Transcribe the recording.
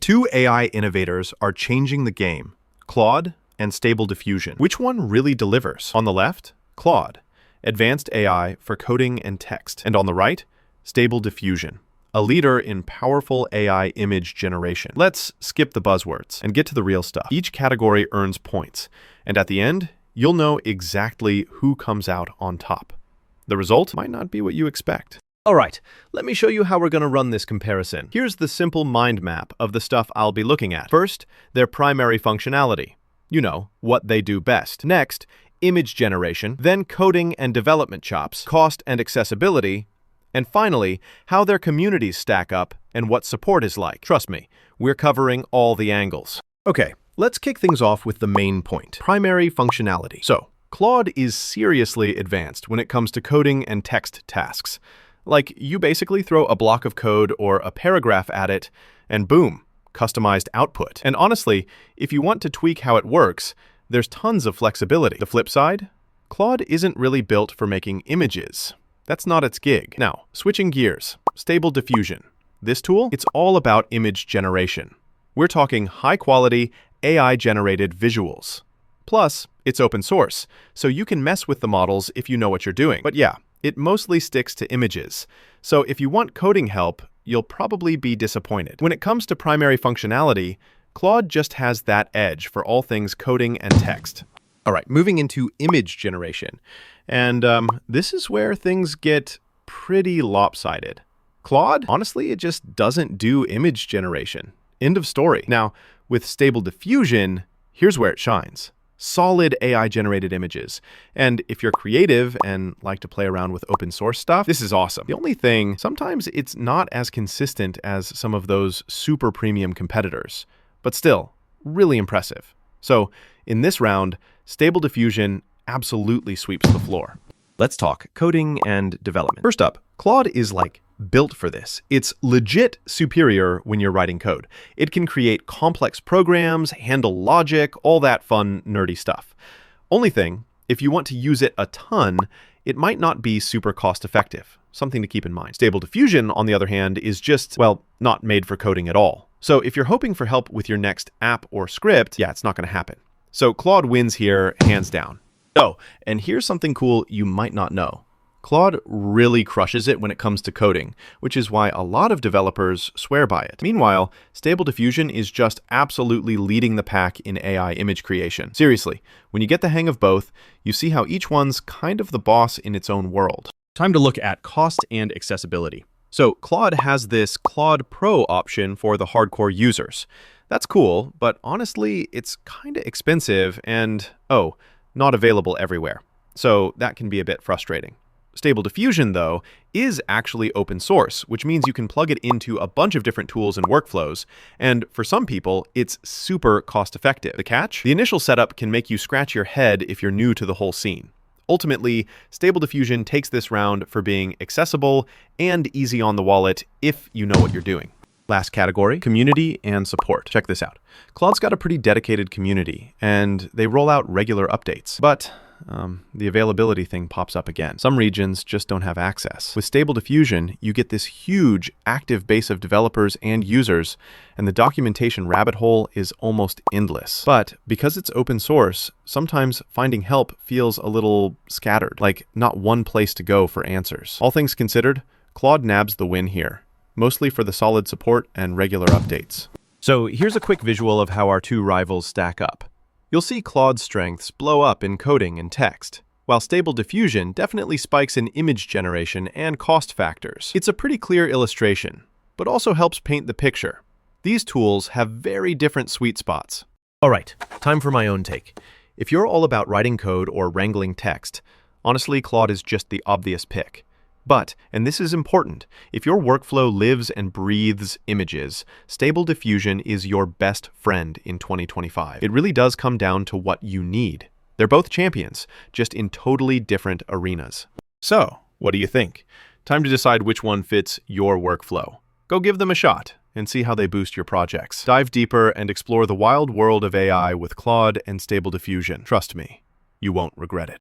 Two AI innovators are changing the game, Claude and Stable Diffusion. Which one really delivers? On the left, Claude, advanced AI for coding and text. And on the right, Stable Diffusion, a leader in powerful AI image generation. Let's skip the buzzwords and get to the real stuff. Each category earns points, and at the end, you'll know exactly who comes out on top. The result might not be what you expect. All right, let me show you how we're going to run this comparison. Here's the simple mind map of the stuff I'll be looking at. First, their primary functionality. You know, what they do best. Next, image generation, then coding and development chops, cost and accessibility, and finally, how their communities stack up and what support is like. Trust me, we're covering all the angles. Okay, let's kick things off with the main point, primary functionality. So, Claude is seriously advanced when it comes to coding and text tasks. Like, you basically throw a block of code or a paragraph at it, and boom, customized output. And honestly, if you want to tweak how it works, there's tons of flexibility. The flip side, Claude isn't really built for making images. That's not its gig. Now, switching gears, Stable Diffusion. This tool, it's all about image generation. We're talking high-quality, AI-generated visuals. Plus, it's open source, so you can mess with the models if you know what you're doing. But yeah, it mostly sticks to images. So if you want coding help, you'll probably be disappointed. When it comes to primary functionality, Claude just has that edge for all things coding and text. All right, moving into image generation. And this is where things get pretty lopsided. Claude, honestly, it just doesn't do image generation. End of story. Now, with Stable Diffusion, here's where it shines. Solid AI-generated images. And if you're creative and like to play around with open source stuff, this is awesome. The only thing, sometimes it's not as consistent as some of those super premium competitors, but still, really impressive. So, in this round, Stable Diffusion absolutely sweeps the floor. Let's talk coding and development. First up, Claude is like built for this. It's legit superior when you're writing code. It can create complex programs, handle logic, all that fun, nerdy stuff. Only thing, if you want to use it a ton, it might not be super cost effective. Something to keep in mind. Stable Diffusion, on the other hand, is just, well, not made for coding at all. So if you're hoping for help with your next app or script, yeah, it's not going to happen. So Claude wins here, hands down. Oh, and here's something cool you might not know. Claude really crushes it when it comes to coding, which is why a lot of developers swear by it. Meanwhile, Stable Diffusion is just absolutely leading the pack in AI image creation. Seriously, when you get the hang of both, you see how each one's kind of the boss in its own world. Time to look at cost and accessibility. So Claude has this Claude Pro option for the hardcore users. That's cool, but honestly, it's kind of expensive and, oh, not available everywhere. So that can be a bit frustrating. Stable Diffusion, though, is actually open source, which means you can plug it into a bunch of different tools and workflows, and for some people, it's super cost-effective. The catch? The initial setup can make you scratch your head if you're new to the whole scene. Ultimately, Stable Diffusion takes this round for being accessible and easy on the wallet if you know what you're doing. Last category, community and support. Check this out. Claude's got a pretty dedicated community, and they roll out regular updates, but the availability thing pops up again. Some regions just don't have access. With Stable Diffusion, you get this huge active base of developers and users, and the documentation rabbit hole is almost endless. But because it's open source, sometimes finding help feels a little scattered, like not one place to go for answers. All things considered, Claude nabs the win here, mostly for the solid support and regular updates. So here's a quick visual of how our two rivals stack up. You'll see Claude's strengths blow up in coding and text, while Stable Diffusion definitely spikes in image generation and cost factors. It's a pretty clear illustration, but also helps paint the picture. These tools have very different sweet spots. All right, time for my own take. If you're all about writing code or wrangling text, honestly, Claude is just the obvious pick. But, and this is important, if your workflow lives and breathes images, Stable Diffusion is your best friend in 2025. It really does come down to what you need. They're both champions, just in totally different arenas. So, what do you think? Time to decide which one fits your workflow. Go give them a shot and see how they boost your projects. Dive deeper and explore the wild world of AI with Claude and Stable Diffusion. Trust me, you won't regret it.